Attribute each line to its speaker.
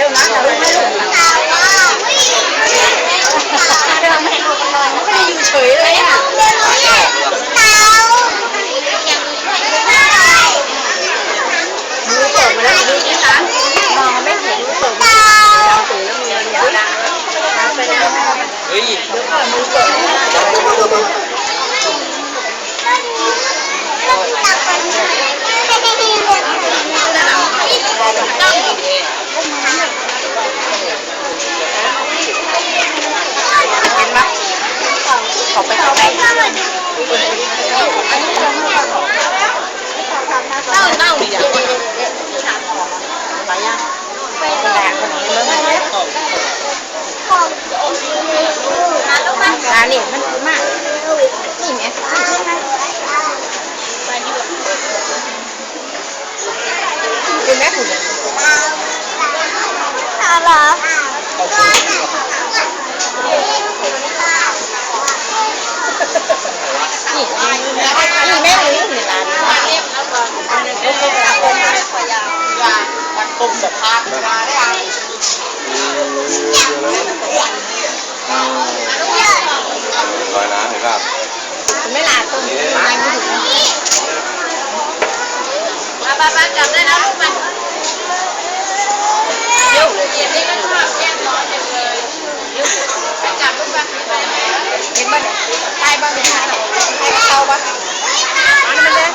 Speaker 1: วนะแต่ไม่ได้ไม่ได้อยู่เฉยเลยอ่ะมือเปิดมาแล้วดูที่ร้านมองไม่เห็นเปิดมาแล้วถือแล้วมีเงินไปแล้วเฮ้ยเดี๋ยวก่อนมือเปิดขอไปเอาได้เน่าดิอ่ะไปยังไปแดกคนนี้เลยร้านนี่มันคุ้มมากนี่ไงเป็นแม่คุณอะไรนี่แม่หรือในร้านมันต้มแบบพามาได้
Speaker 2: ร้อยล้านเห็นป่ะ
Speaker 1: ไม่ลาต้มไม่ถึงป้าจับได้นะลูกมันเดี๋ยวเย็นนี่ก็ชอบแย่งร้อนเลยจับลูกมันเห็นบ้างใช่บ้างใช่เข้าบ้างมันเลย